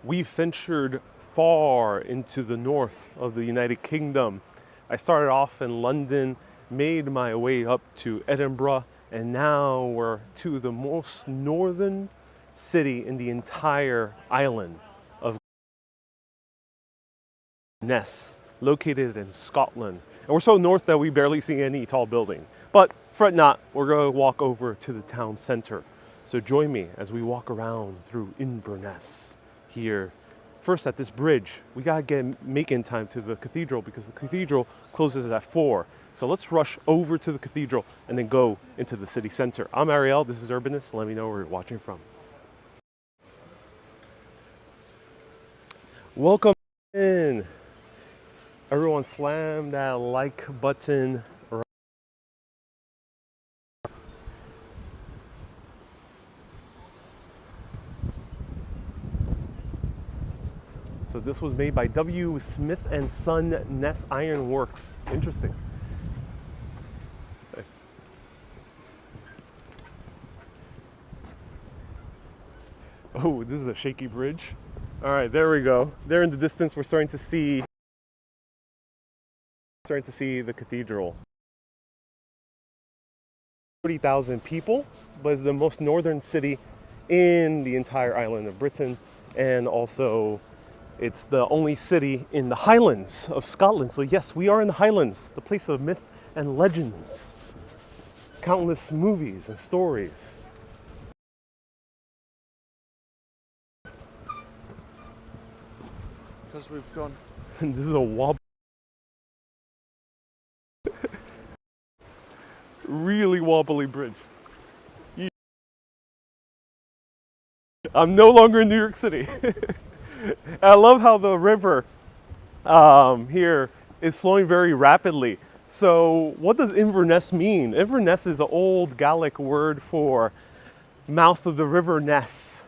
We ventured far into the north of the United Kingdom. I started off in London, made my way up to Edinburgh, and now we're to the most northern city in the entire island of Inverness, located in Scotland. And we're so north that we barely see any tall building. But fret not, we're going to walk over to the town center. So join me as we walk around through Inverness here. First at this bridge, we gotta make in time to the cathedral because the cathedral closes at 4. So let's rush over to the cathedral and then go into the city center. I'm Ariel, this is Urbanist. Let me know where you're watching from. Welcome in. Everyone slam that like button. So this was made by W. Smith and Son Ness Iron Works. Interesting. Oh, this is a shaky bridge. All right, there we go. There in the distance, we're starting to see the cathedral. 40,000 people, but it's the most northern city in the entire island of Britain, and also it's the only city in the Highlands of Scotland. So yes, we are in the Highlands, the place of myth and legends. Countless movies and stories. Because we've gone. And this is a wobbly, really wobbly bridge. I'm no longer in New York City. I love how the river here is flowing very rapidly. So what does Inverness mean? Inverness is an old Gaelic word for mouth of the river Ness.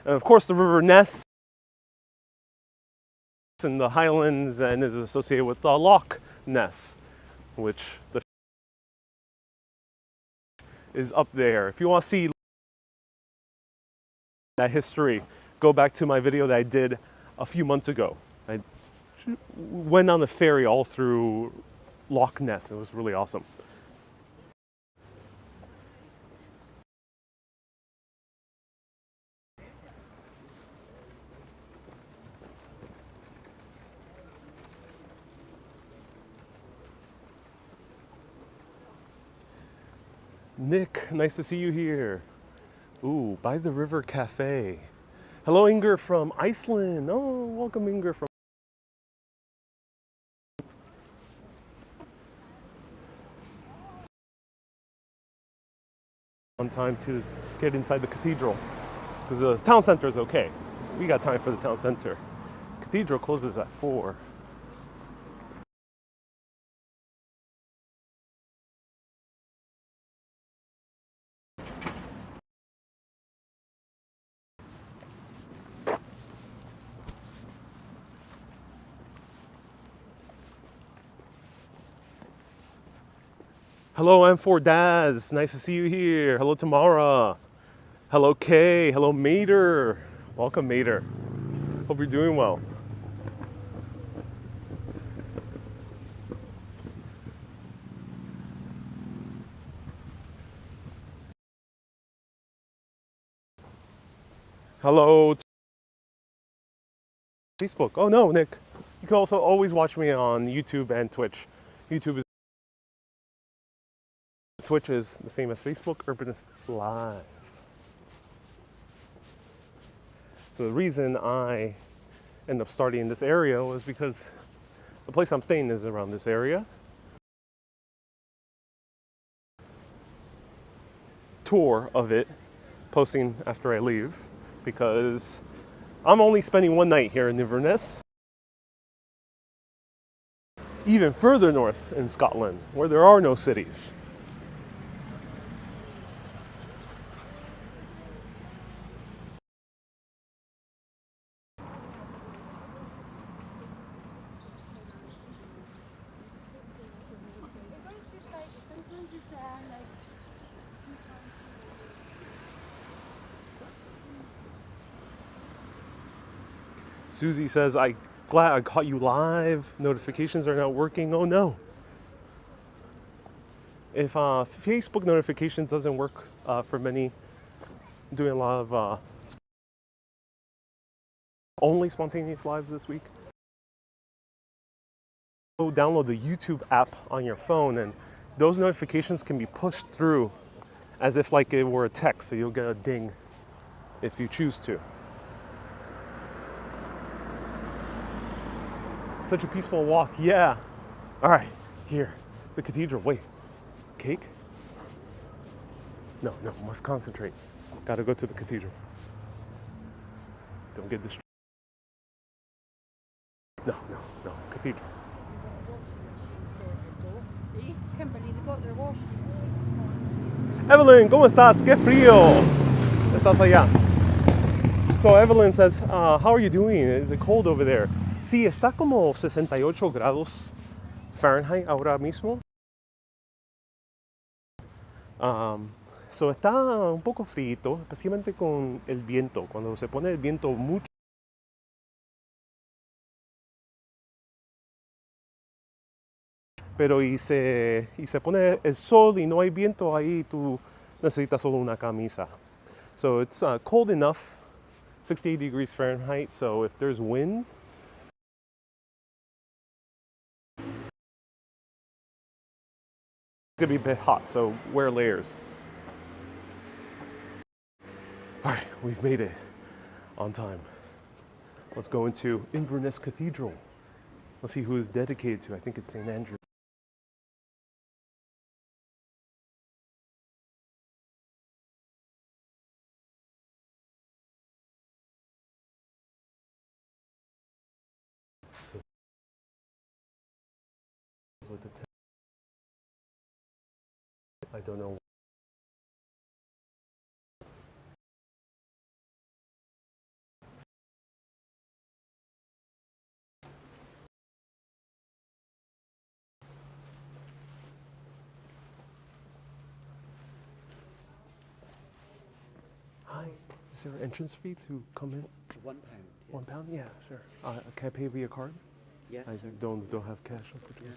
And of course the river Ness in the Highlands and is associated with the Loch Ness, which is up there. If you want to see that history, go back to my video that I did a few months ago. I went on the ferry all through Loch Ness. It was really awesome. Nick, nice to see you here. Ooh, by the river cafe. Hello, Inger from Iceland. Oh, welcome, Inger from. On time to get inside the cathedral because the town center is okay. We got time for the town center. Cathedral closes at 4. Hello, M4 Daz. Nice to see you here. Hello, Tamara. Hello, Kay. Hello, Mater. Welcome, Mater. Hope you're doing well. Hello. Facebook. Oh, no, Nick. You can also always watch me on YouTube and Twitch. Twitch is the same as Facebook, Urbanist Live. So the reason I ended up starting in this area was because the place I'm staying is around this area. Tour of it, posting after I leave, because I'm only spending one night here in Inverness. Even further north in Scotland, where there are no cities. Susie says, "I glad I caught you live. Notifications are not working." Oh no. If Facebook notifications doesn't work for many, I'm doing a lot of only spontaneous lives this week. Go download the YouTube app on your phone, and those notifications can be pushed through as if like it were a text, so you'll get a ding if you choose to. Such a peaceful walk, yeah. All right, here, the cathedral. Wait, cake? No, must concentrate. Gotta go to the cathedral. Don't get distracted. No, cathedral. Kimberly, they got their wash. Evelyn, ¿cómo estás? ¡Qué frío! ¿Estás allá? So Evelyn says, how are you doing? Is it cold over there? Sí, está como 68 grados Fahrenheit ahora mismo. So está un poco frío, especialmente con el viento. Cuando se pone el viento mucho, pero y se pone el sol y no hay viento, ahí tú necesitas solo una camisa. So it's cold enough, 68 degrees Fahrenheit, so if there's wind, it could be a bit hot, so wear layers. All right, we've made it on time. Let's go into Inverness Cathedral. Let's see who it's dedicated to. I think it's St. Andrew. So, with the I don't know. Hi, is there an entrance fee to come in? £1. Yeah. £1? Yeah, sure. Can I pay via card? Yes, I sir. don't have cash unfortunately. Yeah.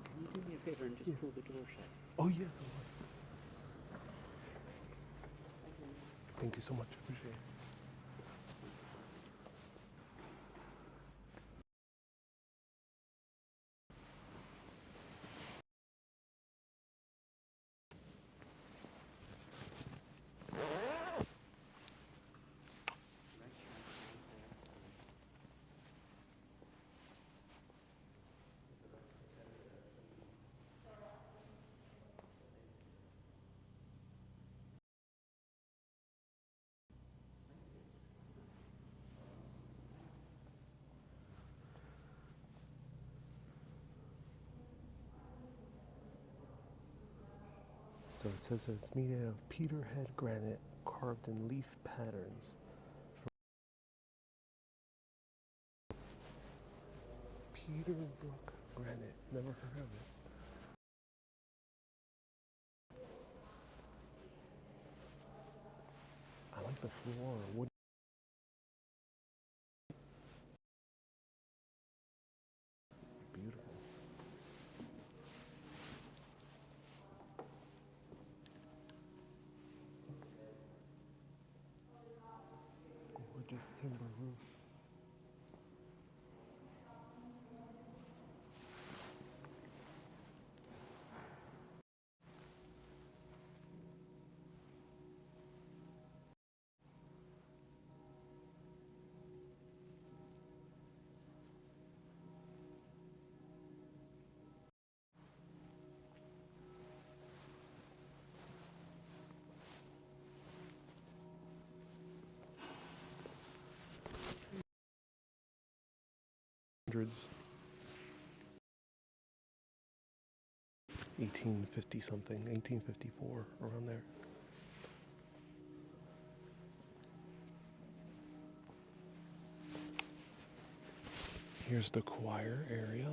Can you do me a favour and just pull the door shut? Oh yes. Thank you so much. Appreciate it. So it says it's made out of Peterhead granite carved in leaf patterns. Peterbrook granite. Never heard of it. I like the floor. Wood. Beautiful. Gorgeous timber roof. Hundreds. 1850 something, 1854, around there. Here's the choir area.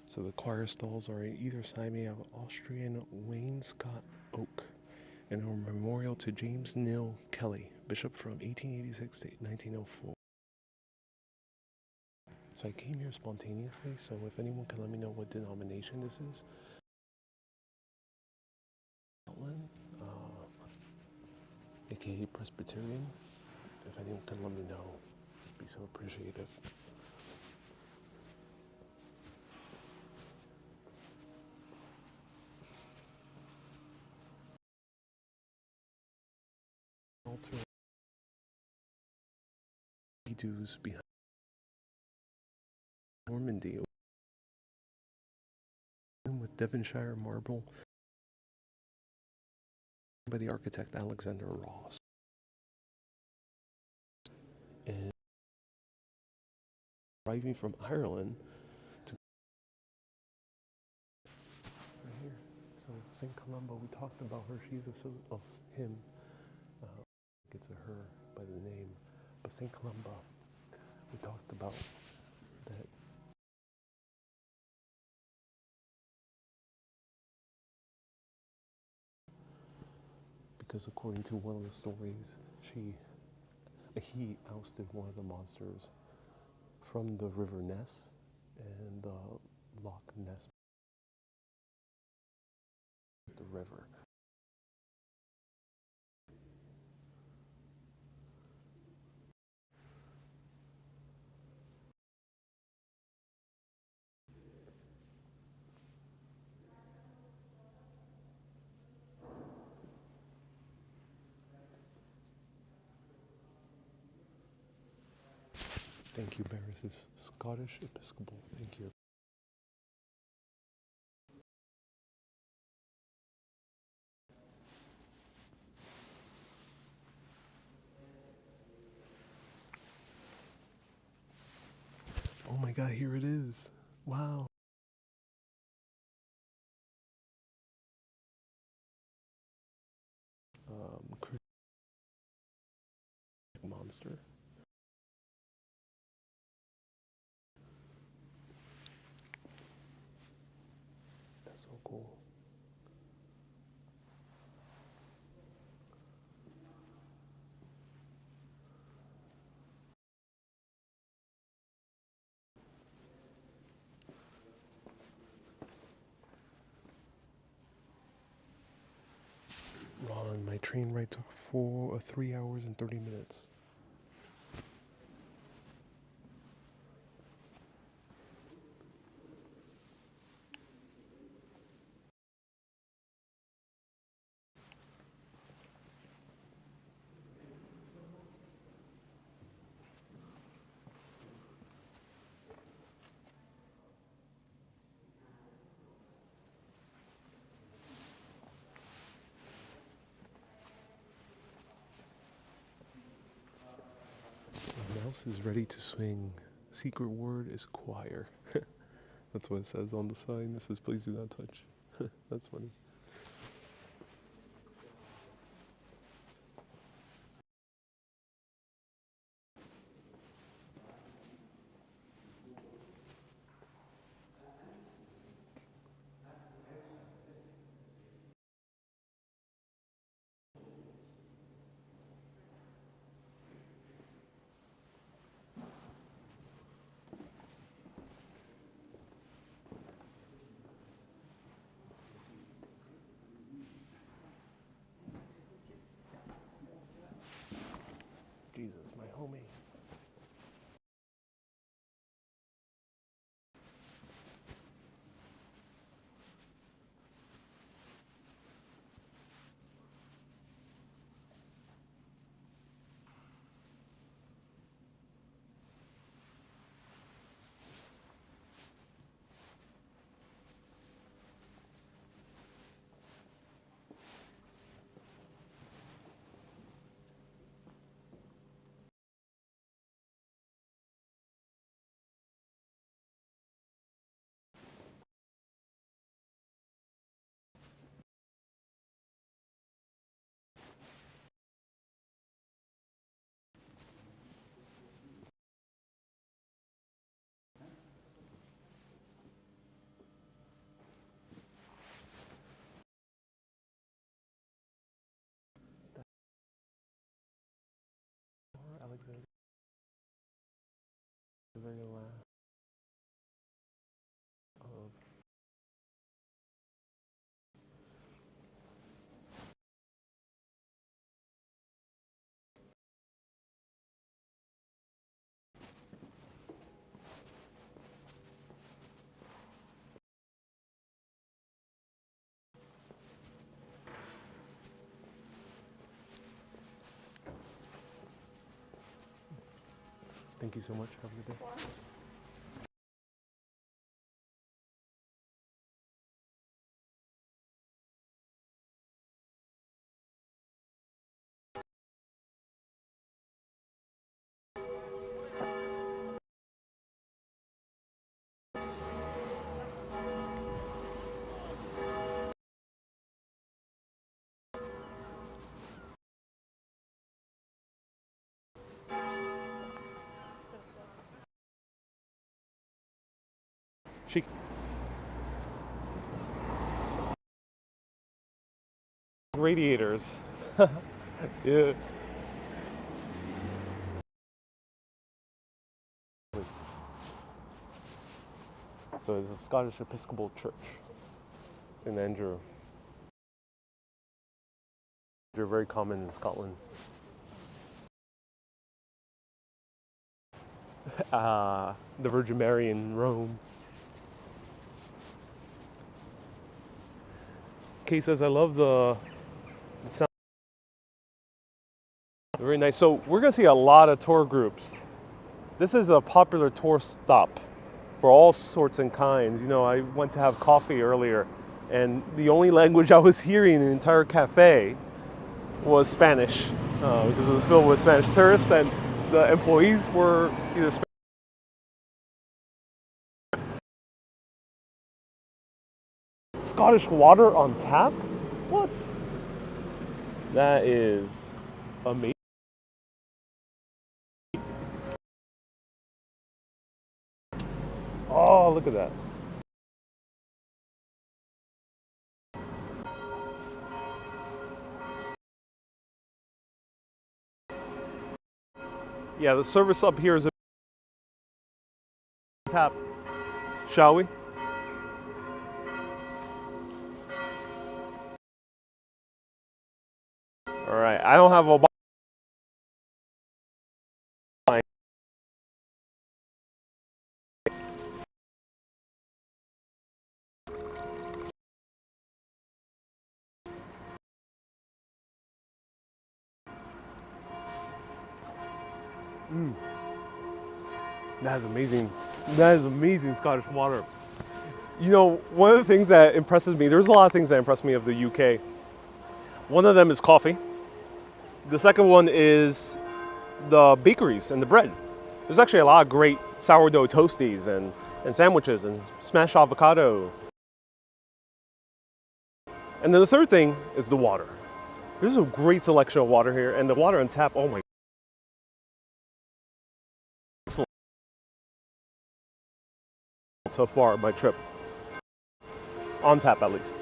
So the choir stalls are in either side may have Austrian wainscot oak and a memorial to James Neil Kelly, bishop from 1886 to 1904. So I came here spontaneously, so if anyone can let me know what denomination this is. Scotland, aka Presbyterian. If anyone can let me know, I'd be so appreciative. Altar dues behind Normandy with Devonshire marble by the architect Alexander Ross. And arriving from Ireland to right here. So St. Columba, we talked about her. She's of him. It's a her by the name. But St. Columba, we talked about that. Because according to one of the stories, he ousted one of the monsters from the River Ness and the Loch Ness, the river. Thank you, Barris. It's Scottish Episcopal. Thank you. Oh my God, here it is. Wow. Monster. That's so cool. Ron, my train ride took 3 hours and 30 minutes. The mouse is ready to swing. Secret word is choir. That's what it says on the sign. It says, please do not touch. That's funny. Jesus, my homie. Thank you so much. Have a good day. She radiators. Yeah. So it's a Scottish Episcopal Church, St Andrew. They're very common in Scotland. The Virgin Mary in Rome. Kay says, I love the sound. Very nice. So we're going to see a lot of tour groups. This is a popular tour stop for all sorts and kinds. You know, I went to have coffee earlier, and the only language I was hearing in the entire cafe was Spanish, because it was filled with Spanish tourists, and the employees were either Spanish. Scottish water on tap? What? That is amazing. Oh, look at that. Yeah, the service up here is a tap. Shall we? All right, I don't have a That is amazing. That is amazing Scottish water. You know, one of the things that impresses me, there's a lot of things that impress me of the UK. One of them is coffee. The second one is the bakeries and the bread. There's actually a lot of great sourdough toasties and sandwiches and smashed avocado. And then the third thing is the water. There's a great selection of water here, and the water on tap, oh my. So far, my trip. On tap, at least.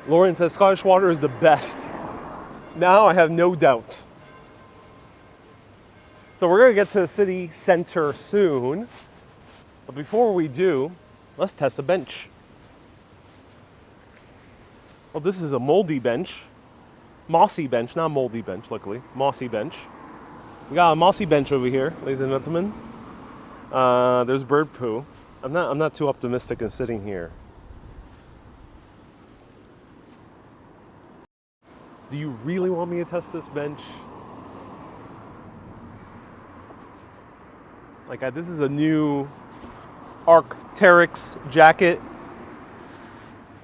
Lauren says Scottish water is the best. Now I have no doubt. So we're gonna get to the city center soon. But before we do, let's test a bench. Well, this is a moldy bench. Mossy bench, not moldy bench, luckily. Mossy bench. We got a mossy bench over here, ladies and gentlemen. There's bird poo. I'm not too optimistic in sitting here. Do you really want me to test this bench? Like, this is a new Arc'teryx jacket.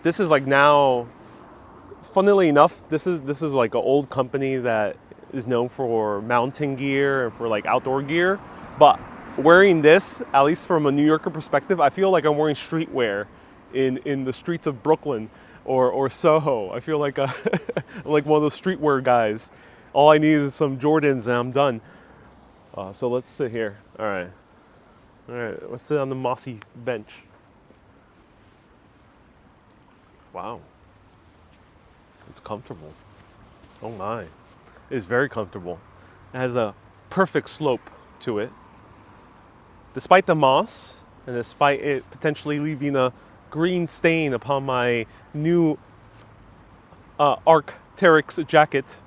This is like now, funnily enough, this is like an old company that is known for mountain gear and for like outdoor gear. But wearing this, at least from a New Yorker perspective, I feel like I'm wearing streetwear in the streets of Brooklyn or Soho. I feel like like one of those streetwear guys. All I need is some Jordans and I'm done. So let's sit here. All right, let's sit on the mossy bench. Wow. It's comfortable. Oh my. It is very comfortable. It has a perfect slope to it. Despite the moss, and despite it potentially leaving a green stain upon my new Arc'teryx jacket,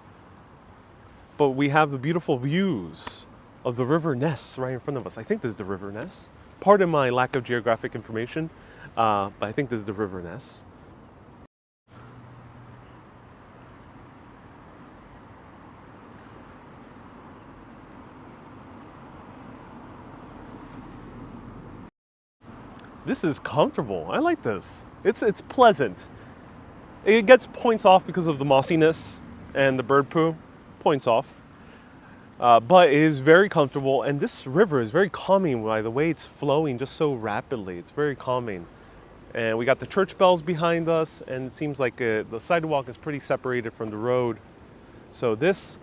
but we have the beautiful views of the River Ness right in front of us. I think this is the River Ness. Pardon my lack of geographic information. But I think this is the Inverness. This is comfortable. I like this. It's pleasant. It gets points off because of the mossiness and the bird poo. Points off. But it is very comfortable, and this river is very calming by the way it's flowing just so rapidly. It's very calming. And we got the church bells behind us, and it seems like the sidewalk is pretty separated from the road. So this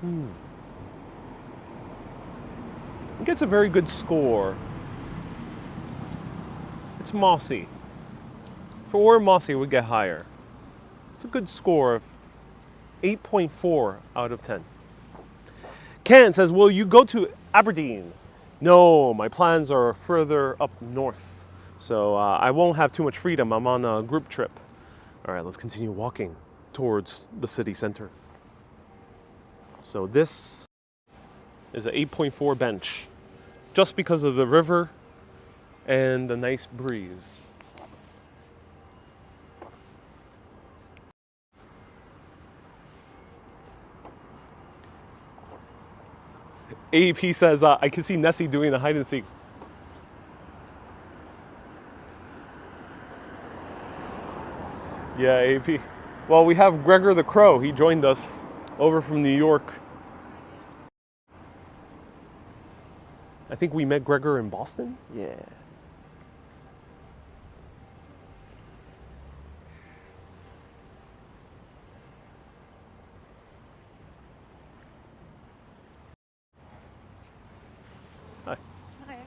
it gets a very good score. It's mossy. For where mossy would get higher. It's a good score of 8.4 out of 10. Ken says, will you go to Aberdeen? No, my plans are further up north. So I won't have too much freedom. I'm on a group trip. All right, let's continue walking towards the city center. So this is an 8.4 bench, just because of the river and the nice breeze. AEP says, I can see Nessie doing the hide and seek. Yeah, AEP. Well, we have Gregor the Crow. He joined us over from New York. I think we met Gregor in Boston? Yeah. Hi. Hi.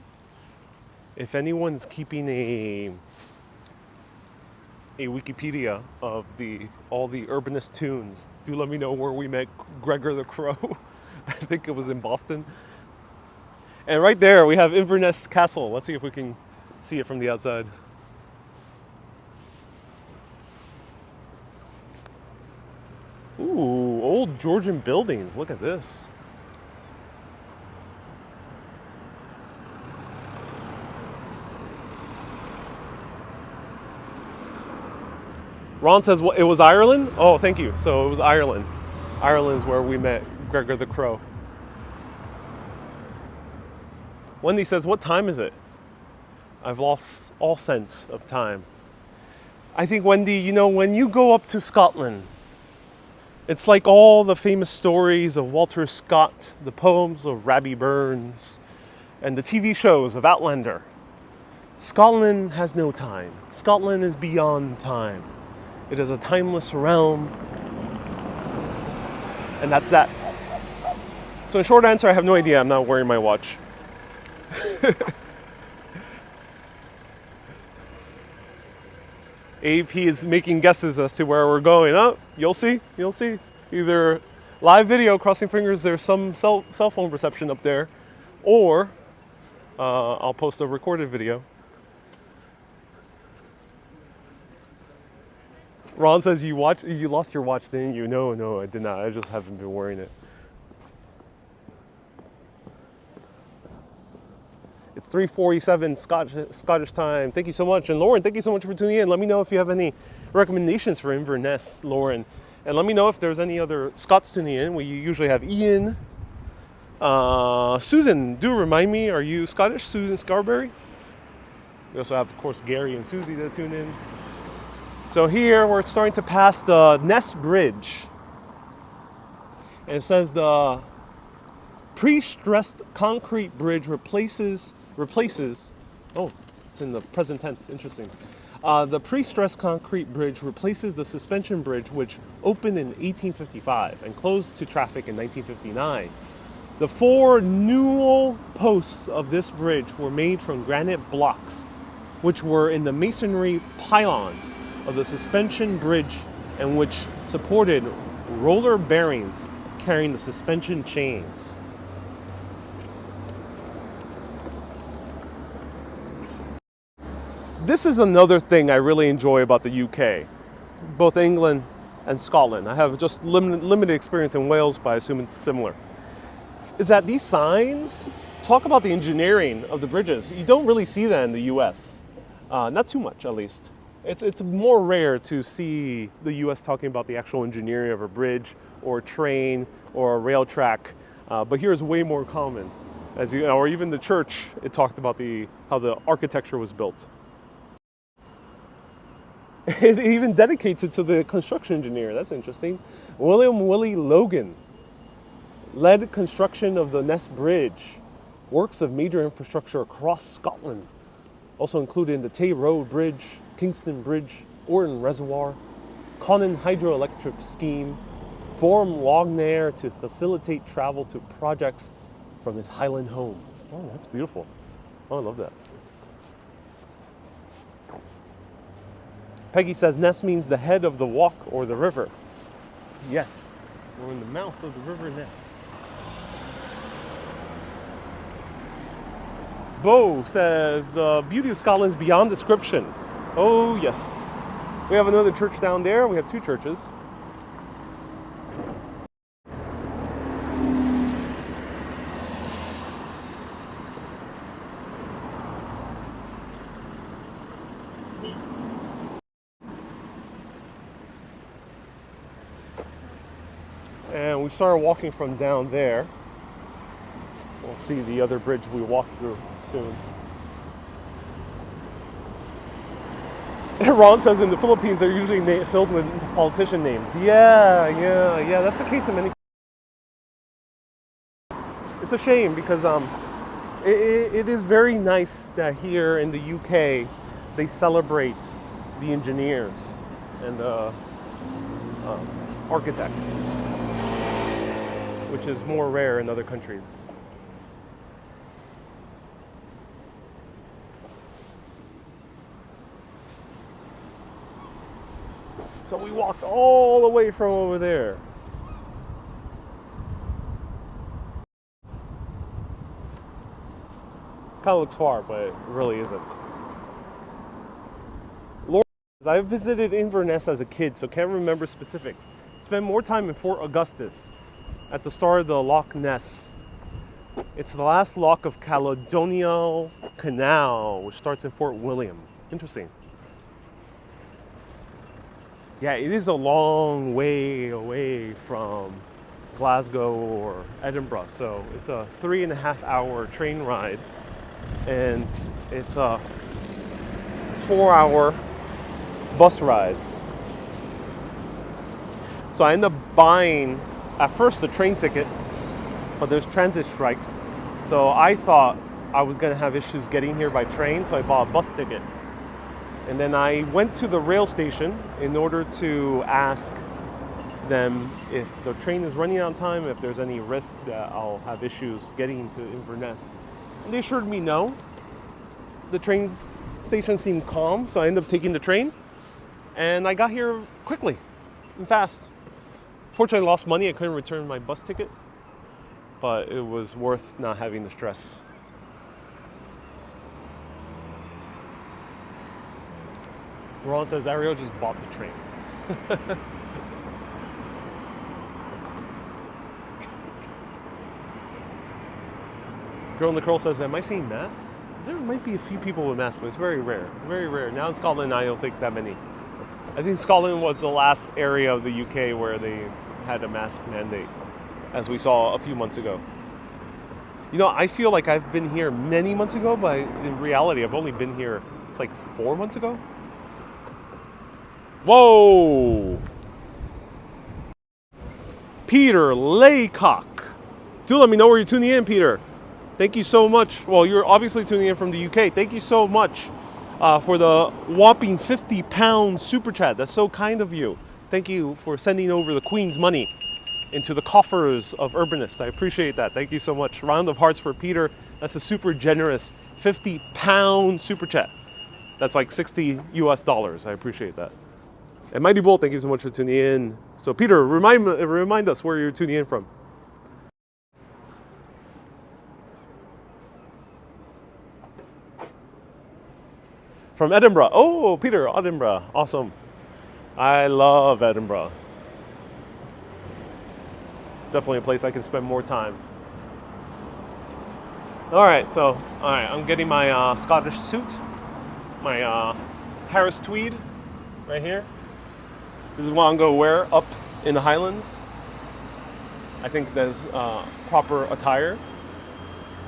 If anyone's keeping a Wikipedia of all the urbanist tunes, do let me know where we met Gregor the Crow. I think it was in Boston. And right there we have Inverness Castle. Let's see if we can see it from the outside. Ooh, old Georgian buildings. Look at this. Ron says, well, it was Ireland? Oh, thank you. So it was Ireland. Ireland is where we met Gregor the Crow. Wendy says, what time is it? I've lost all sense of time. I think, Wendy, you know, when you go up to Scotland, it's like all the famous stories of Walter Scott, the poems of Rabbie Burns, and the TV shows of Outlander. Scotland has no time. Scotland is beyond time. It is a timeless realm. And that's that. So in short answer, I have no idea. I'm not wearing my watch. AP is making guesses as to where we're going. Oh, you'll see. You'll see. Either live video, crossing fingers, there's some cell phone reception up there, or I'll post a recorded video. Ron says, you lost your watch, didn't you? No, I did not. I just haven't been wearing it. It's 3:47 Scottish time. Thank you so much. And Lauren, thank you so much for tuning in. Let me know if you have any recommendations for Inverness, Lauren. And let me know if there's any other Scots tuning in. We usually have Ian. Susan, do remind me, are you Scottish? Susan Scarberry? We also have, of course, Gary and Susie that tune in. So here we're starting to pass the Ness Bridge. And it says the pre-stressed concrete bridge replaces, oh, it's in the present tense, interesting. The pre-stressed concrete bridge replaces the suspension bridge, which opened in 1855 and closed to traffic in 1959. The 4 newel posts of this bridge were made from granite blocks, which were in the masonry pylons of the suspension bridge and which supported roller bearings carrying the suspension chains. This is another thing I really enjoy about the UK, both England and Scotland. I have just limited experience in Wales, but I assume it's similar. Is that these signs talk about the engineering of the bridges. You don't really see that in the US. Not too much, at least. It's more rare to see the U.S. talking about the actual engineering of a bridge or a train or a rail track, but here is way more common. As you know, or even the church, it talked about how the architecture was built. It even dedicates it to the construction engineer. That's interesting. William Willie Logan led construction of the Ness Bridge, works of major infrastructure across Scotland, also including the Tay Road Bridge, Kingston Bridge, Orton Reservoir, Conan Hydroelectric Scheme, Forum Lognair to facilitate travel to projects from his Highland home. Oh, that's beautiful. Oh, I love that. Peggy says Ness means the head of the walk or the river. Yes, we're in the mouth of the River Ness. Bo says the beauty of Scotland is beyond description. Oh, yes. We have another church down there. We have two churches. And we started walking from down there. We'll see the other bridge we walk through soon. Ron says in the Philippines they're usually filled with politician names. Yeah, that's the case in many. It's a shame because it is very nice that here in the UK they celebrate the engineers and the architects, which is more rare in other countries. So we walked all the way from over there. Kind of looks far, but it really isn't. Laura says, I visited Inverness as a kid, so can't remember specifics. Spent more time in Fort Augustus at the start of the Loch Ness. It's the last loch of Caledonian Canal, which starts in Fort William. Interesting. Yeah, it is a long way away from Glasgow or Edinburgh. So it's a 3.5 hour train ride and it's a 4 hour bus ride. So I ended up buying at first a train ticket, but there's transit strikes. So I thought I was gonna have issues getting here by train, so I bought a bus ticket. And then I went to the rail station in order to ask them if the train is running on time, if there's any risk that I'll have issues getting to Inverness. And they assured me no. The train station seemed calm, so I ended up taking the train. And I got here quickly and fast. Fortunately, I lost money. I couldn't return my bus ticket, but it was worth not having the stress. Ron says Ariel just bought the train. Girl in the Curl says, am I seeing masks? There might be a few people with masks, but it's very rare. Very rare. Now in Scotland, I don't think that many. I think Scotland was the last area of the UK where they had a mask mandate, as we saw a few months ago. You know, I feel like I've been here many months ago, but in reality, I've only been here, it's like 4 months ago. Whoa! Peter Laycock. Do let me know where you're tuning in, Peter. Thank you so much. Well, you're obviously tuning in from the UK. Thank you so much for the whopping £50 super chat. That's so kind of you. Thank you for sending over the Queen's money into the coffers of Urbanists. I appreciate that. Thank you so much. Round of hearts for Peter. That's a super generous £50 super chat. That's like $60 US. I appreciate that. And Mighty Bull, thank you so much for tuning in. So Peter, remind us where you're tuning in from. From Edinburgh. Oh, Peter, Edinburgh. Awesome. I love Edinburgh. Definitely a place I can spend more time. All right, I'm getting my Scottish suit, my Harris tweed right here. This is what I'm going to wear up in the Highlands. I think that's proper attire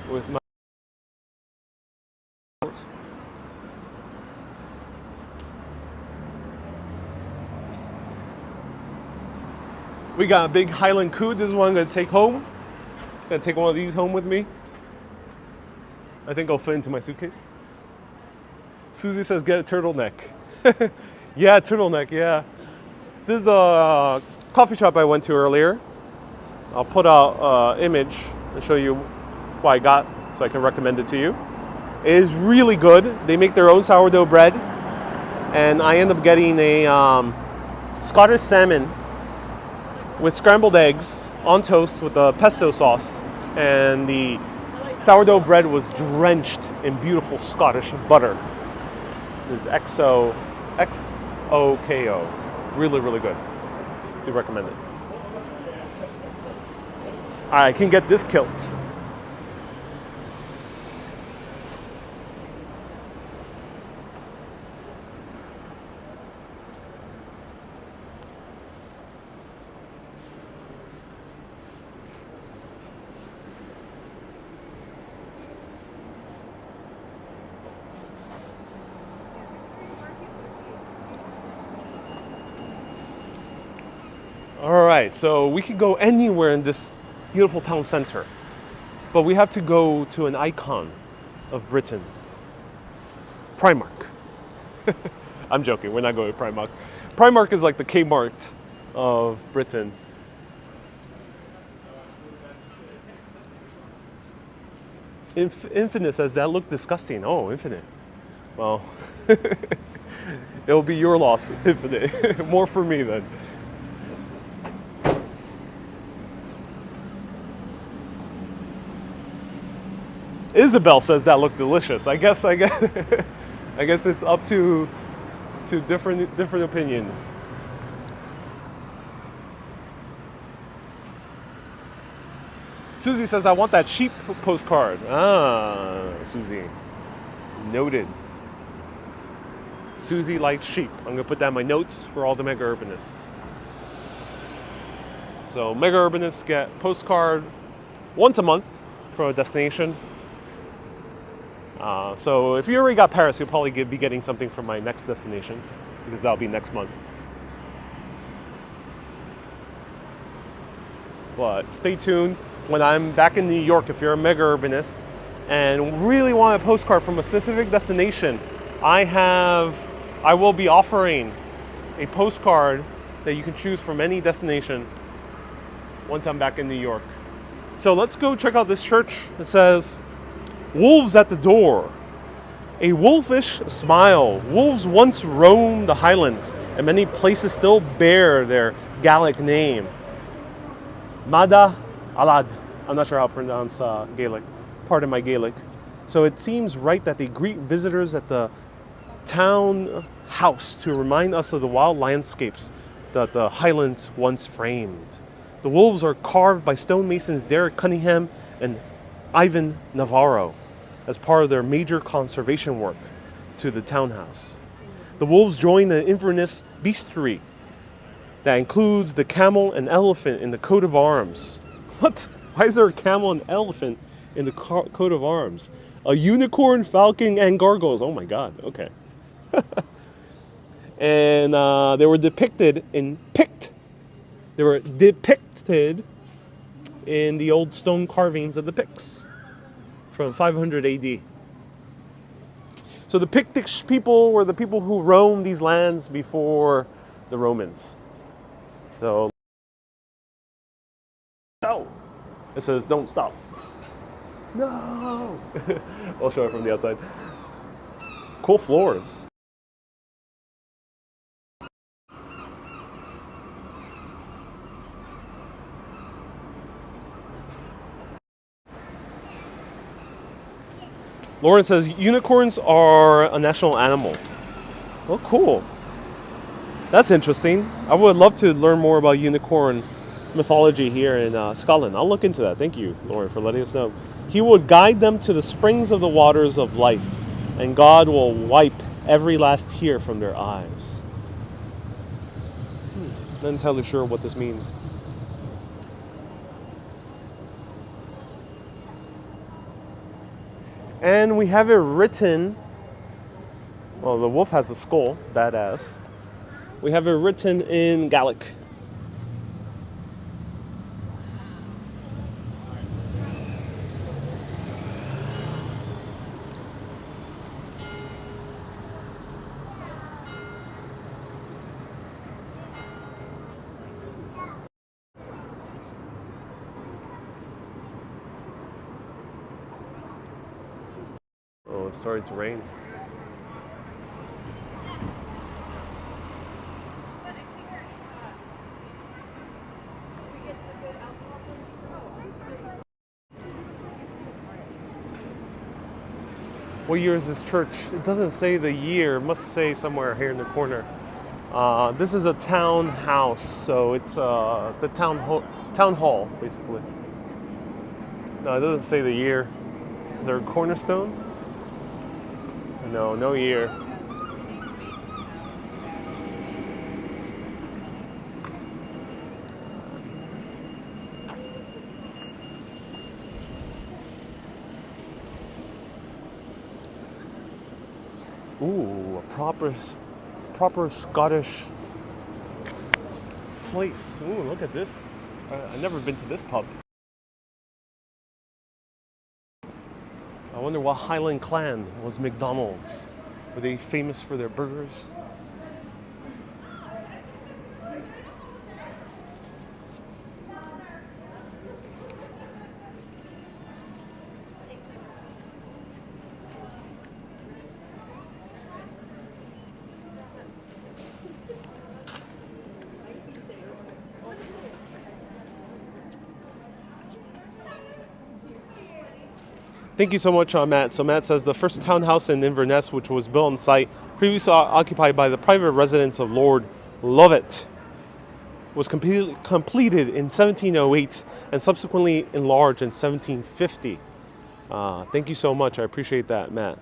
with my. We got a big Highland coot. This is one I'm going to take home. I'm going to take one of these home with me. I think I'll fit into my suitcase. Susie says get a turtleneck. Yeah, turtleneck, yeah. This is the coffee shop I went to earlier. I'll put out an image and show you what I got so I can recommend it to you. It is really good. They make their own sourdough bread. And I end up getting a Scottish salmon with scrambled eggs on toast with a pesto sauce. And the sourdough bread was drenched in beautiful Scottish butter. This is XOKO. Really, really good. Do recommend it. I can get this kilt. All right, so we could go anywhere in this beautiful town center, but we have to go to an icon of Britain, Primark. I'm joking, we're not going to Primark. Primark is like the Kmart of Britain. Infinite says that looked disgusting. Oh, Infinite. Well, it'll be your loss, Infinite. More for me then. Isabel says that looked delicious. I guess it's up to different opinions. Susie says I want that sheep postcard. Ah, Susie. Noted. Susie likes sheep. I'm gonna put that in my notes for all the mega urbanists. So mega urbanists get postcard once a month from a destination. So if you already got Paris, you'll probably be getting something from my next destination because that'll be next month. But stay tuned when I'm back in New York. If you're a mega urbanist and really want a postcard from a specific destination, I will be offering a postcard that you can choose from any destination once I'm back in New York. So let's go check out this church. It says, "Wolves at the door. A wolfish smile. Wolves once roamed the Highlands, and many places still bear their Gaelic name. Mada Alad." I'm not sure how to pronounce Gaelic. Pardon my Gaelic. So it seems right that they greet visitors at the town house to remind us of the wild landscapes that the Highlands once framed. The wolves are carved by stonemasons Derek Cunningham and Ivan Navarro as part of their major conservation work to the townhouse. The wolves join the Inverness bestiary that includes the camel and elephant in the coat of arms. What? Why is there a camel and elephant in the coat of arms? A unicorn, falcon, and gargoyles. Oh my God, okay. And they were depicted in the old stone carvings of the Picts from 500 AD. So the Pictish people were the people who roamed these lands before the Romans. So, no, it says don't stop. No, I'll show it from the outside. Cool floors. Lauren says unicorns are a national animal. Oh, cool. That's interesting. I would love to learn more about unicorn mythology here in Scotland. I'll look into that. Thank you, Lauren, for letting us know. He would guide them to the springs of the waters of life, and God will wipe every last tear from their eyes. Not entirely sure what this means. And we have it written, well, the wolf has a skull, badass. We have it written in Gaelic. Oh, it's starting to rain. What year is this church? It doesn't say the year. It must say somewhere here in the corner. This is a town house, so it's the town hall, basically. No, it doesn't say the year. Is there a cornerstone? No, no year. Ooh, a proper Scottish place. Ooh, look at this. I've never been to this pub. I wonder what Highland clan was McDonald's. Were they famous for their burgers? Thank you so much, Matt. So Matt says the first townhouse in Inverness, which was built on site, previously occupied by the private residence of Lord Lovat, was completed in 1708 and subsequently enlarged in 1750. Thank you so much. I appreciate that, Matt.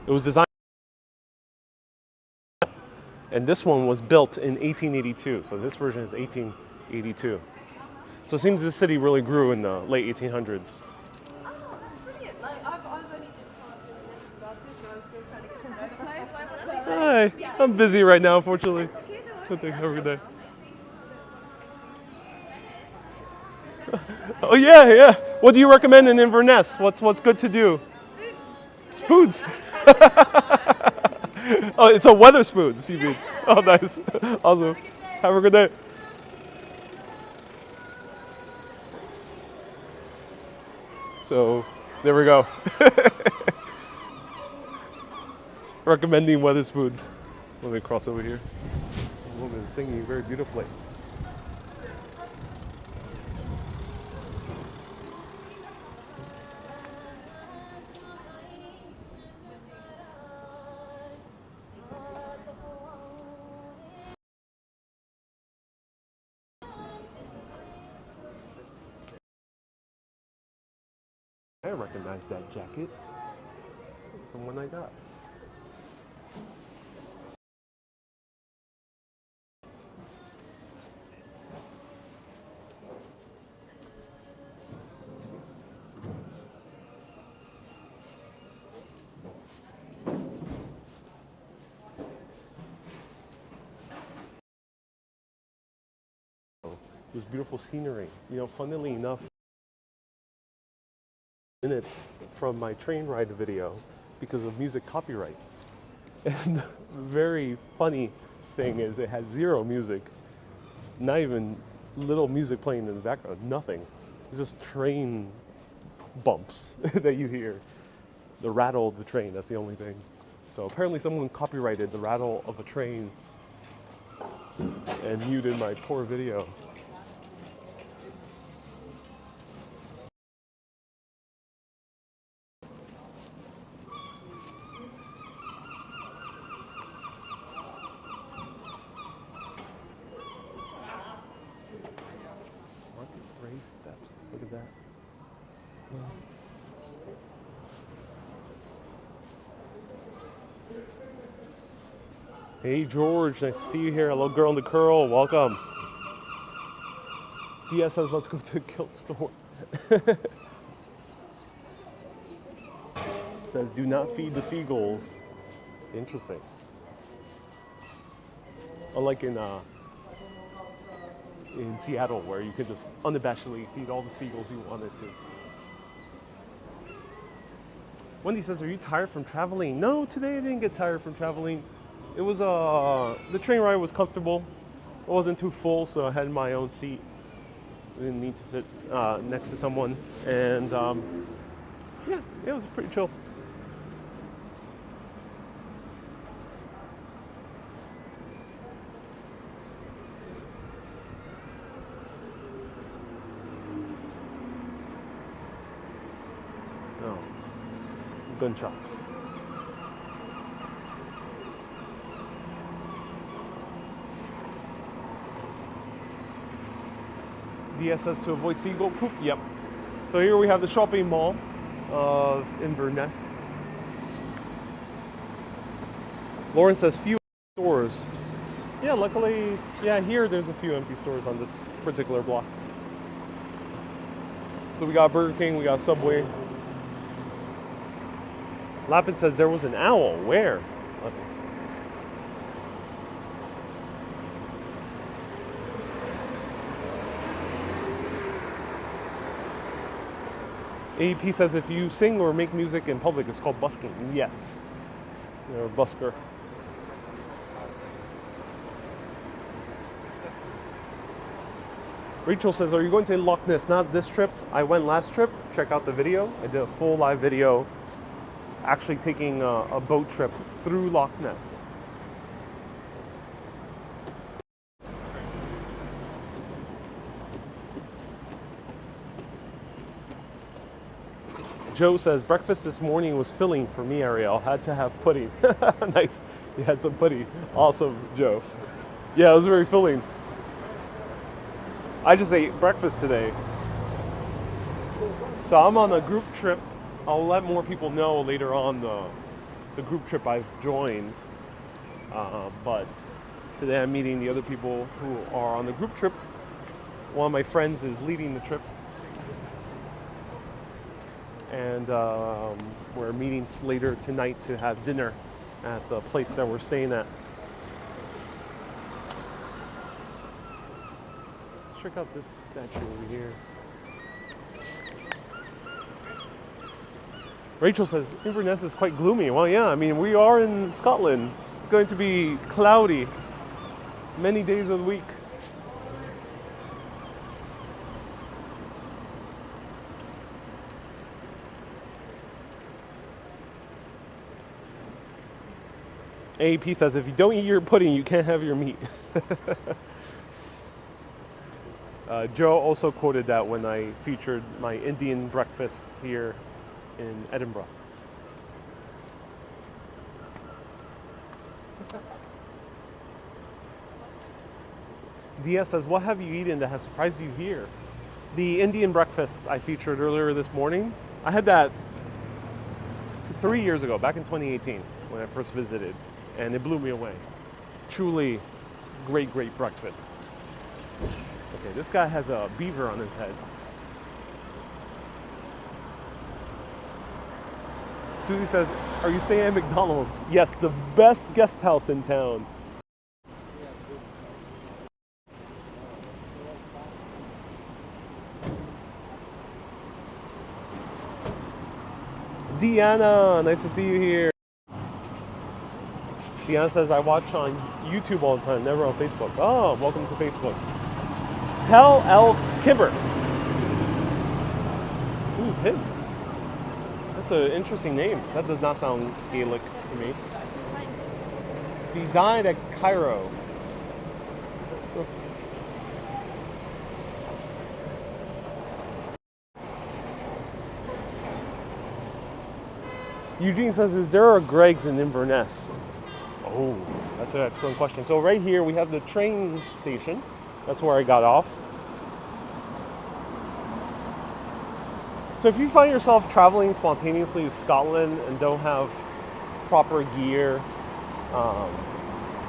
It was designed, and this one was built in 1882. So this version is 1882. So it seems this city really grew in the late 1800s. Oh, brilliant. Like, I've only just started in about this, so I was still trying to get to know the place. Hi, I'm busy right now, unfortunately. Have a good day. Oh yeah. What do you recommend in Inverness? What's good to do? Spoons. Oh, it's a Wetherspoons, you mean? Oh, nice. Awesome. Have a good day. So there we go. Recommending Wetherspoons. Let me cross over here. A woman is singing very beautifully. I recognize that jacket. It's the one I got. There's beautiful scenery. You know, funnily enough, minutes from my train ride video because of music copyright. And the very funny thing is it has zero music, not even little music playing in the background, nothing. It's just train bumps that you hear. The rattle of the train, that's the only thing. So apparently someone copyrighted the rattle of a train and muted my poor video. Steps. Look at that. Hey George, nice to see you here. Hello girl in the curl, welcome. Dia says let's go to the kilt store. Says do not feed the seagulls. Interesting. Unlike in Seattle where you could just unabashedly feed all the seagulls you wanted to. Wendy says, are you tired from traveling? No, today I didn't get tired from traveling. It was, the train ride was comfortable. It wasn't too full, so I had my own seat. I didn't need to sit next to someone. And yeah, it was pretty chill. Oh, gunshots. DSS to avoid seagull poop. Yep. So here we have the shopping mall of Inverness. Lauren says few stores. Yeah, luckily, yeah, here there's a few empty stores on this particular block. So we got Burger King, we got Subway. Lapin says there was an owl. Where? AEP says if you sing or make music in public, it's called busking. Yes. You're a busker. Rachel says, are you going to Loch Ness? Not this trip. I went last trip. Check out the video. I did a full live video actually taking a boat trip through Loch Ness. Joe says, breakfast this morning was filling for me, Ariel. Had to have pudding. Nice. You had some pudding. Awesome, Joe. Yeah, it was very filling. I just ate breakfast today. So I'm on a group trip. I'll let more people know later on the group trip I've joined. But today I'm meeting the other people who are on the group trip. One of my friends is leading the trip. And we're meeting later tonight to have dinner at the place that we're staying at. Let's check out this statue over here. Rachel says, Inverness is quite gloomy. Well, yeah, I mean, we are in Scotland. It's going to be cloudy many days of the week. AEP says, if you don't eat your pudding, you can't have your meat. Joe also quoted that when I featured my Indian breakfast here in Edinburgh. DS says, what have you eaten that has surprised you here? The Indian breakfast I featured earlier this morning, I had that 3 years ago, back in 2018, when I first visited. And it blew me away. Truly great, great breakfast. Okay, this guy has a beaver on his head. Susie says, are you staying at McDonald's? Yes, the best guest house in town. Deanna, nice to see you here. Deanna says, I watch on YouTube all the time, never on Facebook. Oh, welcome to Facebook. Tell El Kibber. Who's him? That's an interesting name. That does not sound Gaelic to me. He died at Cairo. Eugene says, is there a Greg's in Inverness? Oh, that's an excellent question. So right here we have the train station. That's where I got off. So if you find yourself traveling spontaneously to Scotland and don't have proper gear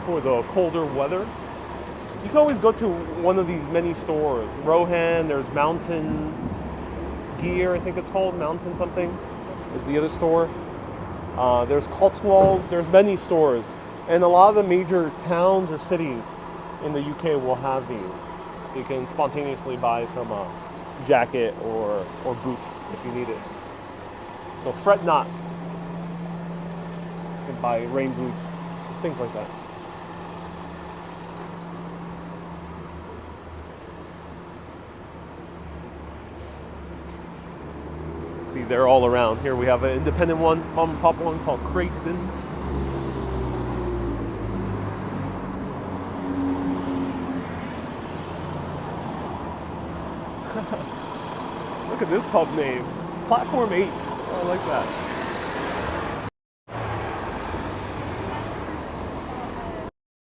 for the colder weather. You can always go to one of these many stores. Rohan, there's Mountain Gear, I think it's called, Mountain something is the other store. There's Cotswolds, there's many stores. And a lot of the major towns or cities in the UK will have these. So you can spontaneously buy some jacket or boots if you need it. So fret not. You can buy rain boots, things like that. See, they're all around. Here we have an independent one, mom and pop one called Creighton. Look at this pub name, Platform 8. I like that.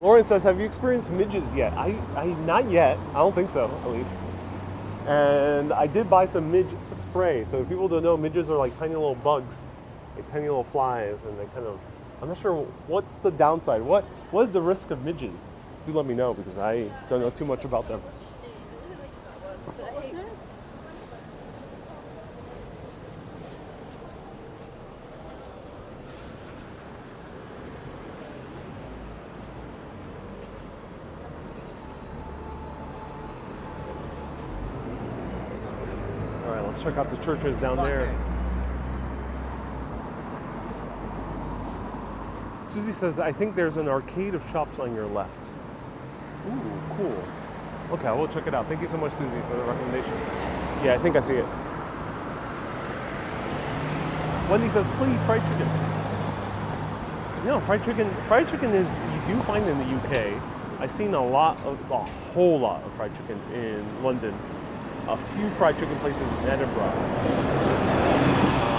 Lauren says, have you experienced midges yet? I not yet. I don't think so, at least. And I did buy some midge spray. So if people don't know, midges are like tiny little bugs, like tiny little flies, and they kind of, I'm not sure what's the downside. What is the risk of midges? Do let me know because I don't know too much about them. Let's check out the churches down there. Susie says, I think there's an arcade of shops on your left. Ooh, cool. Okay, we'll check it out. Thank you so much, Susie, for the recommendation. Yeah, I think I see it. Wendy says, please, fried chicken. No, fried chicken is, you do find in the UK. I've seen a whole lot of fried chicken in London. A few fried chicken places in Edinburgh.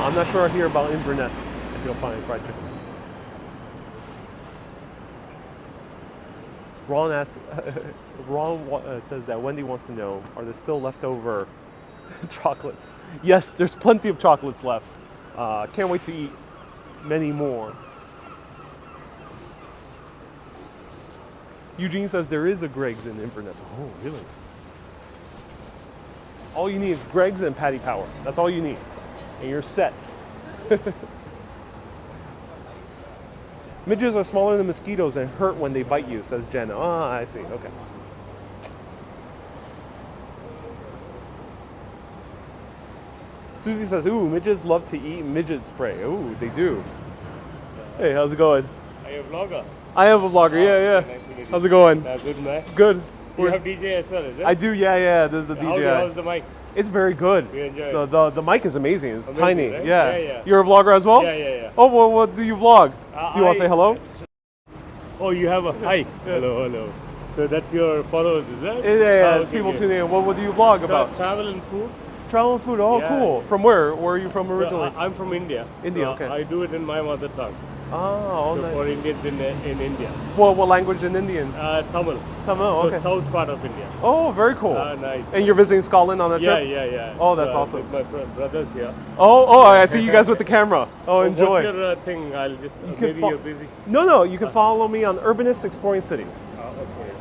I'm not sure here about Inverness if you'll find fried chicken. Ron says that Wendy wants to know, are there still leftover chocolates? Yes, there's plenty of chocolates left. Can't wait to eat many more. Eugene says there is a Greg's in Inverness. Oh, really? All you need is Greg's and Paddy Power. That's all you need. And you're set. Midges are smaller than mosquitoes and hurt when they bite you, says Jenna. Ah, I see. Okay. Susie says, ooh, midges love to eat midget spray. Ooh, they do. Hey, how's it going? Are you a vlogger? I am a vlogger, yeah. Nice to meet you. How's it going? Good, man. Good. You have DJ as well, is it? I do, yeah. This is the DJ. How's the mic? It's very good. We enjoy it. The mic is amazing. It's Amazing, tiny. right? Yeah. Yeah. You're a vlogger as well? Yeah. Oh, well, what do you vlog? Do you want to say hello? Oh, you have a hi. Hello. So that's your followers, is that? Yeah. Oh, It's okay, people good. tuning in. What do you vlog So about? travel and food. Travel and food. Oh, Yeah. cool. From where? Where are you from originally? So I'm from India. India, So okay. I do it in my mother tongue. Oh, So for nice. Indians in India. What language in Indian? Tamil. Tamil, So okay. south part of India. Oh, very cool. Nice. And you're visiting Scotland on that trip? Yeah. Oh, that's So, awesome. with my brothers here. Oh, I see you guys with the camera. Oh, enjoy. What's your thing? I'll just, maybe you're busy. No, you can follow me on Urbanist Exploring Cities. Okay.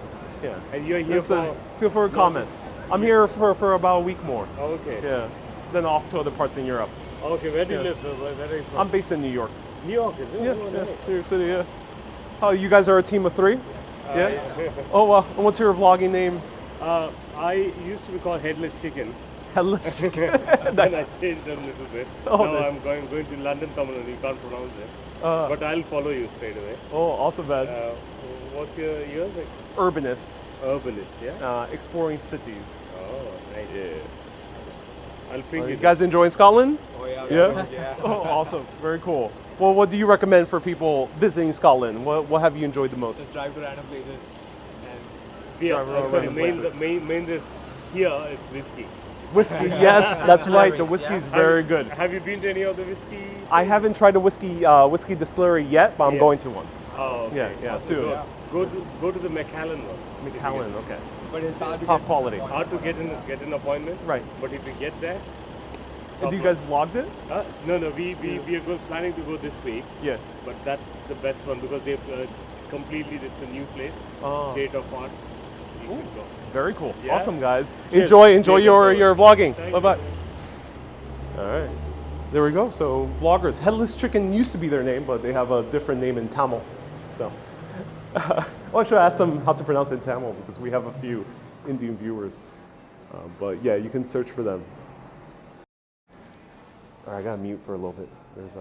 Yeah. And you're here Listen, for... feel free to comment. I'm here for about a week more. Okay. Yeah. Then off to other parts in Europe. Okay, where do you Yeah. live? Where are you from? I'm based in New York. New York, is it? Yeah, Oh, yeah. nice. New York City, yeah. Oh, you guys are a team of 3? Yeah? Yeah. Oh, and what's your vlogging name? I used to be called Headless Chicken. Headless Chicken. Then I changed a little bit. Oh, now nice. I'm going to London, Tamil, you can't pronounce it. But I'll follow you straight away. Oh, awesome, man. What's yours? Like Urbanist. Urbanist, yeah? Exploring cities. Oh, nice. Yeah. I'll ping You you. guys enjoying Scotland? Oh yeah. Yeah? Oh, awesome. Very cool. Well, what do you recommend for people visiting Scotland? What have you enjoyed the most? Just drive to random places and Yeah, Drive around sorry, random main this here, it's whiskey. Whiskey, yes, that's right. The Distilleries, whiskey's yeah. very good. Have you been to any of the whiskey? I haven't tried a whiskey distillery yet, but I'm Yeah. going to one. Oh, okay. Yeah, soon. Go to the Macallan one. Macallan, okay. but it's hard to Top get quality. Hard to get an appointment. Right. But if you get there, And do you guys vlogged it? no, we are planning to go this week. Yeah. But that's the best one because they completely, it's a new place. Oh. State of art. You Ooh. should go. Very cool. Yeah. Awesome, guys. Cheers. Enjoy See you your later. your vlogging. Thank Bye bye. you. All right. There we go. So vloggers, Headless Chicken used to be their name, but they have a different name in Tamil. So I should ask them how to pronounce it in Tamil because we have a few Indian viewers. But yeah, you can search for them. All right, I gotta mute for a little bit. There's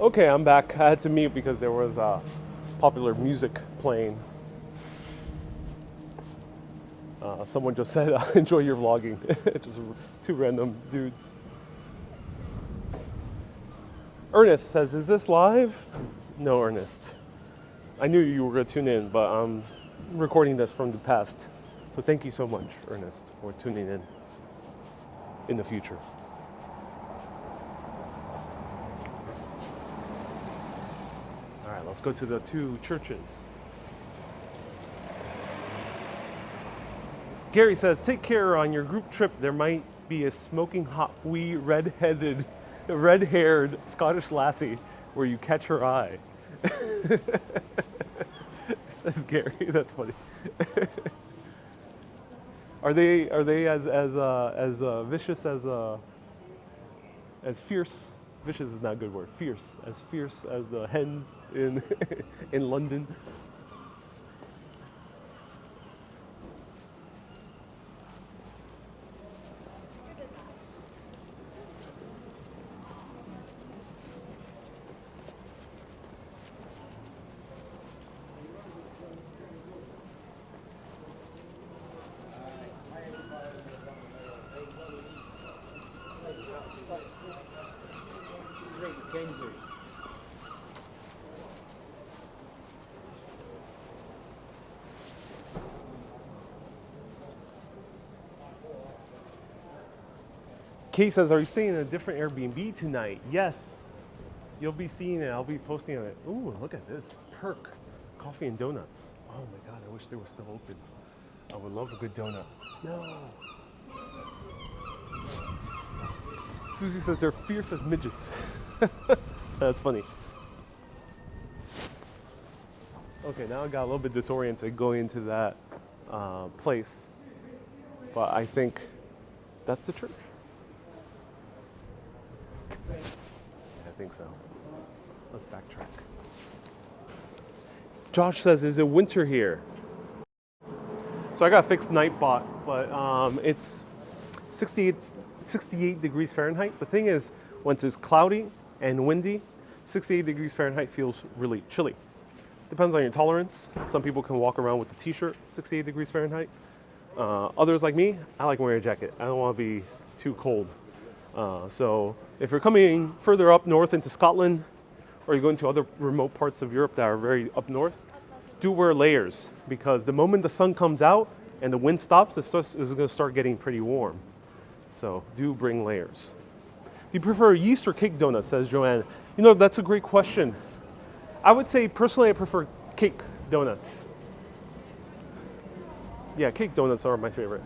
okay, I'm back. I had to mute because there was popular music playing. Someone just said, enjoy your vlogging. Just two random dudes. Ernest says, is this live? No, Ernest. I knew you were going to tune in, but I'm recording this from the past. So thank you so much, Ernest, for tuning in the future. All right, let's go to the two churches. Gary says, take care on your group trip. There might be a smoking hot wee red-haired Scottish lassie where you catch her eye. Says Gary. That's funny. Are they as vicious as fierce? Vicious is not a good word. Fierce as the hens in in London. Kay says, are you staying in a different Airbnb tonight? Yes. You'll be seeing it. I'll be posting on it. Ooh, look at this. Perk. Coffee and donuts. Oh my God, I wish they were still open. I would love a good donut. No. Susie says they're fierce as midgets. That's funny. Okay, now I got a little bit disoriented going into that place. But I think that's the church. I think so. Let's backtrack. Josh says, is it winter here? So I got a fixed night bot, but it's 68 degrees Fahrenheit. The thing is, once it's cloudy and windy, 68 degrees Fahrenheit feels really chilly. Depends on your tolerance. Some people can walk around with the t-shirt, 68 degrees Fahrenheit. Others like me, I like wearing a jacket. I don't want to be too cold. So if you're coming further up north into Scotland, or you're going to other remote parts of Europe that are very up north, do wear layers, because the moment the sun comes out and the wind stops, it's going to start getting pretty warm. So do bring layers. you prefer yeast or cake donuts, says Joanne. You know, that's a great question. I would say personally I prefer cake donuts. Yeah, cake donuts are my favorite.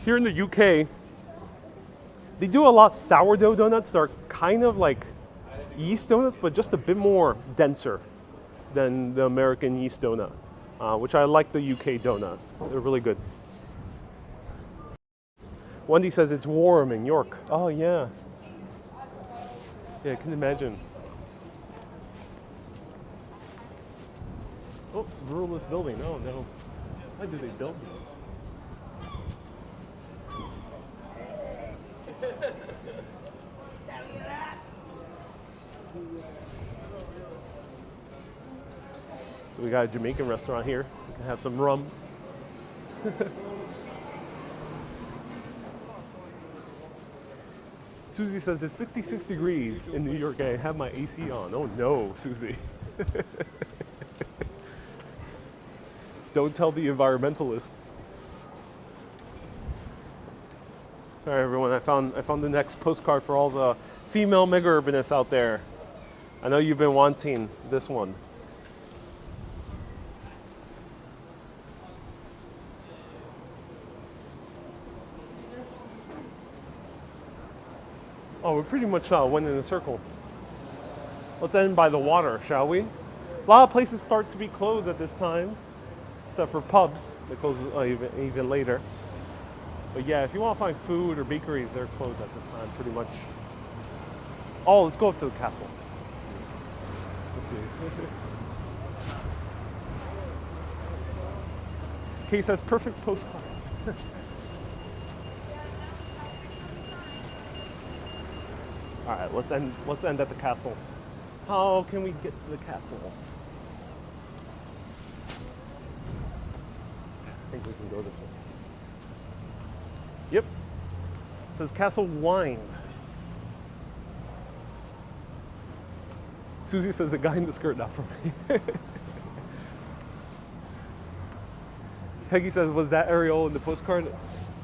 Here in the UK, they do a lot sourdough donuts. They're kind of like yeast donuts, but just a bit more denser than the American yeast donut, which I like the UK donut. They're really good. Wendy says it's warm in York. Oh yeah. Yeah, I can imagine. Oh, ruralist building. Oh no. Why did they build these? So we got a Jamaican restaurant here. We can have some rum. Susie says it's 66 degrees in New York and I have my AC on. Oh no, Susie. Don't tell the environmentalists. All right, everyone, I found the next postcard for all the female mega urbanists out there. I know you've been wanting this one. Oh, we pretty much went in a circle. Let's end by the water, shall we? A lot of places start to be closed at this time, except for pubs. They close even later. But yeah, if you want to find food or bakeries, they're closed at this time, pretty much. Oh, let's go up to the castle. Let's see. Kay says perfect postcard. All right, let's end at the castle. How can we get to the castle? I think we can go this way. Yep. It says Castle Wind. Susie says a guy in the skirt, not for me. Peggy says, was that Ariel in the postcard?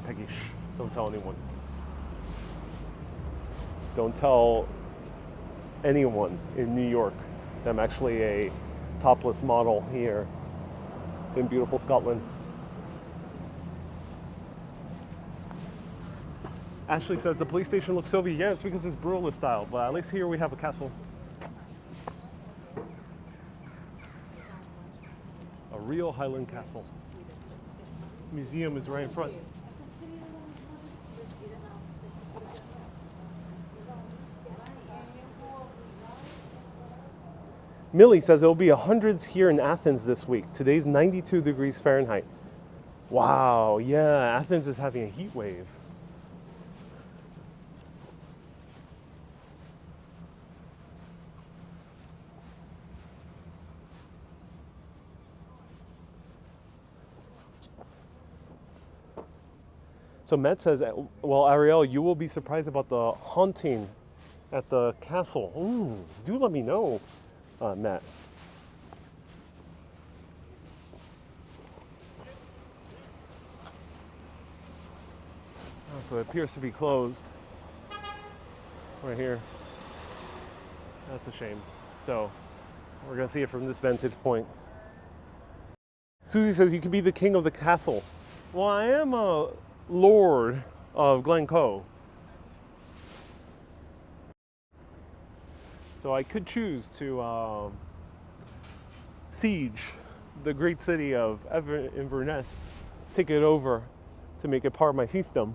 Peggy, shh, don't tell anyone. Don't tell anyone in New York that I'm actually a topless model here in beautiful Scotland. Ashley says the police station looks Soviet. Yeah, it's because it's brutalist style, but at least here we have a castle. A real Highland castle. Museum is right in front. Millie says it'll be hundreds here in Athens this week. Today's 92 degrees Fahrenheit. Wow, yeah, Athens is having a heat wave. So Matt says, well, Ariel, you will be surprised about the haunting at the castle. Do let me know, Matt. So it appears to be closed right here. That's a shame. So we're gonna see it from this vantage point. Susie says you could be the king of the castle. Well, I am a lord of Glencoe. So I could choose to siege the great city of Inverness, take it over to make it part of my fiefdom.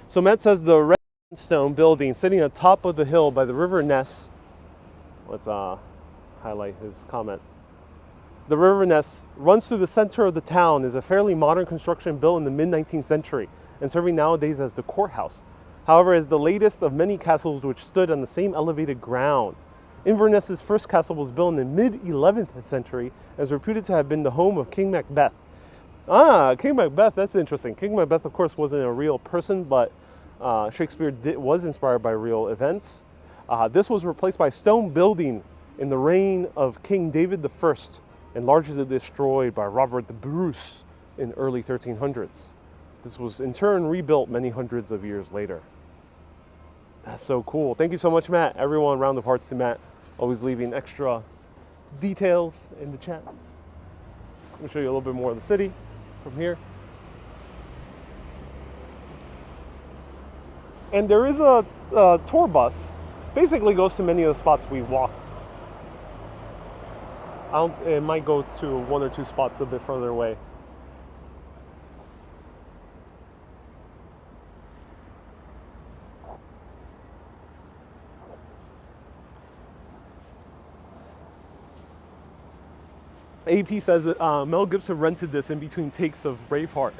So Matt says the red stone building sitting on top of the hill by the River Ness. Let's highlight his comment. The River Ness runs through the center of the town, is a fairly modern construction built in the mid-19th century and serving nowadays as the courthouse. However, is the latest of many castles which stood on the same elevated ground. Inverness's first castle was built in the mid-11th century and is reputed to have been the home of King Macbeth. King Macbeth, that's interesting. King Macbeth, of course, wasn't a real person, but Shakespeare was inspired by real events. This was replaced by a stone building in the reign of King David I and largely destroyed by Robert the Bruce in in early 1300s. This was in turn rebuilt many hundreds of years later. That's so cool. Thank you so much, Matt. Everyone, round of hearts to Matt. Always leaving extra details in the chat. Let me show you a little bit more of the city from here. And there is a tour bus. Basically goes to many of the spots we walked. It might go to one or two spots a bit further away. AP says that Mel Gibson rented this in between takes of Braveheart.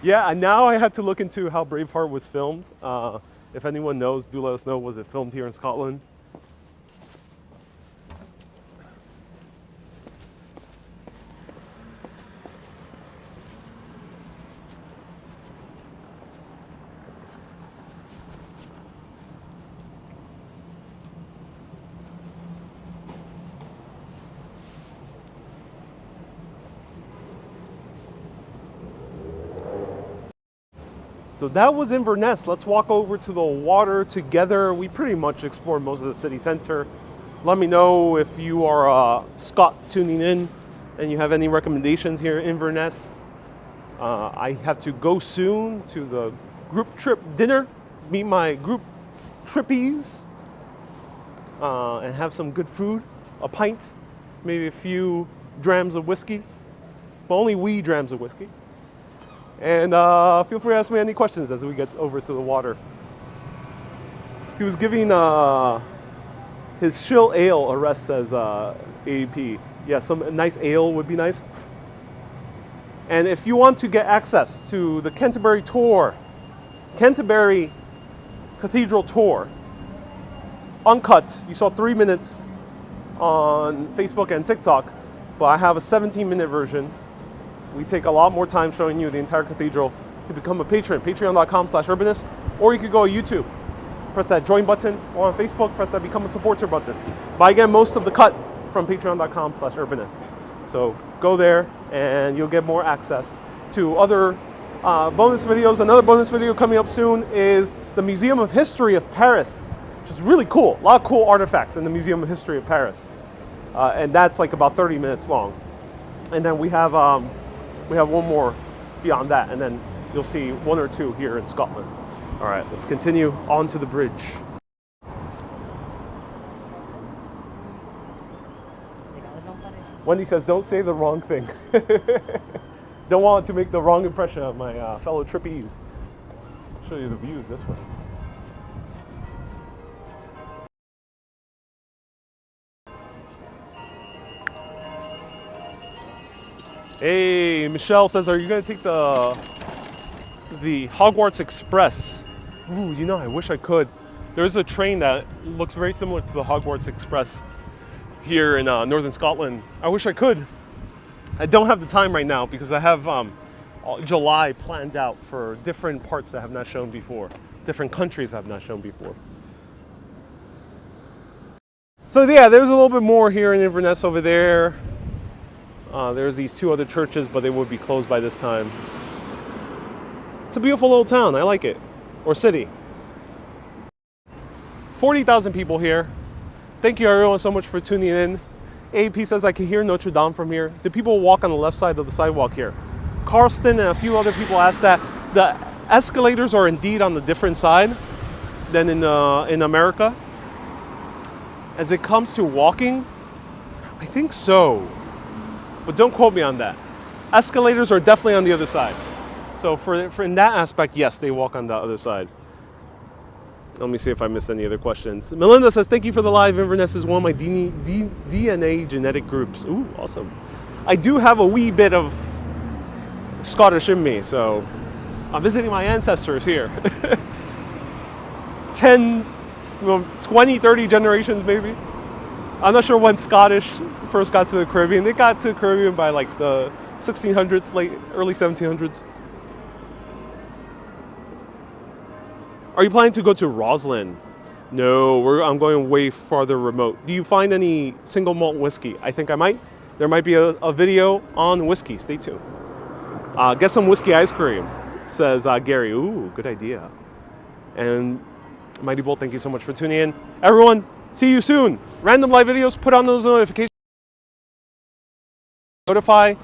Yeah, and now I have to look into how Braveheart was filmed. If anyone knows, do let us know. Was it filmed here in Scotland? So that was Inverness. Let's walk over to the water together. We pretty much explored most of the city center. Let me know if you are a Scot tuning in and you have any recommendations here in Inverness. I have to go soon to the group trip dinner, meet my group trippies, and have some good food, a pint, maybe a few drams of whiskey, but only wee drams of whiskey. And feel free to ask me any questions as we get over to the water. He was giving his shill ale a rest, says AEP. Yeah, some nice ale would be nice. And if you want to get access to the Canterbury tour, Canterbury Cathedral tour, uncut, you saw 3 minutes on Facebook and TikTok, but I have a 17-minute version. We take a lot more time showing you the entire cathedral. To become a patron, patreon.com/urbanist, or you could go to YouTube, press that join button, or on Facebook, press that become a supporter button. But I get most of the cut from patreon.com/urbanist. So go there and you'll get more access to other bonus videos. Another bonus video coming up soon is the Museum of History of Paris, which is really cool. A lot of cool artifacts in the Museum of History of Paris. And that's like about 30 minutes long. And then we have one more beyond that, and then you'll see one or two here in Scotland. All right, let's continue on to the bridge. Wendy says, don't say the wrong thing. Don't want to make the wrong impression of my fellow trippies. I'll show you the views this way. Hey, Michelle says, are you going to take the Hogwarts Express? Ooh, you know, I wish I could. There's a train that looks very similar to the Hogwarts Express here in northern Scotland. I wish I could. I don't have the time right now because I have July planned out for different parts that I have not shown before, different countries I have not shown before. So yeah, there's a little bit more here in Inverness over there. There's these two other churches, but they would be closed by this time. It's a beautiful little town. I like it. Or city. 40,000 people here. Thank you everyone so much for tuning in. AP says I can hear Notre Dame from here. Do people walk on the left side of the sidewalk here? Carlston and a few other people asked that. The escalators are indeed on the different side than in America. As it comes to walking, I think so. But don't quote me on that. Escalators are definitely on the other side. So for in that aspect, yes, they walk on the other side. Let me see if I missed any other questions. Melinda says, thank you for the live. Inverness is one of my DNA genetic groups. Ooh, awesome. I do have a wee bit of Scottish in me, so I'm visiting my ancestors here. 10, 20, 30 generations maybe. I'm not sure when Scottish first got to the Caribbean. They got to the Caribbean by like the 1600s, early 1700s. Are you planning to go to Roslyn? No, I'm going way farther remote. Do you find any single malt whiskey? I think I might. There might be a video on whiskey. Stay tuned. Get some whiskey ice cream, says Gary. Ooh, good idea. And Mighty Bolt, thank you so much for tuning in. Everyone, see you soon. Random live videos, put on those notifications. Notify.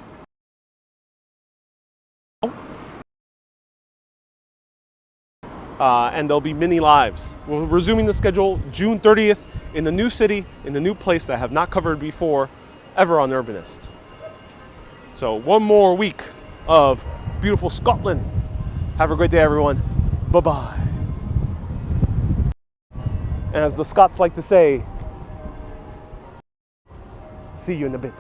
And there'll be mini lives. We're resuming the schedule June 30th in the new city, in the new place that I have not covered before, ever on Urbanist. So one more week of beautiful Scotland. Have a great day, everyone. Bye-bye. And as the Scots like to say, see you in a bit.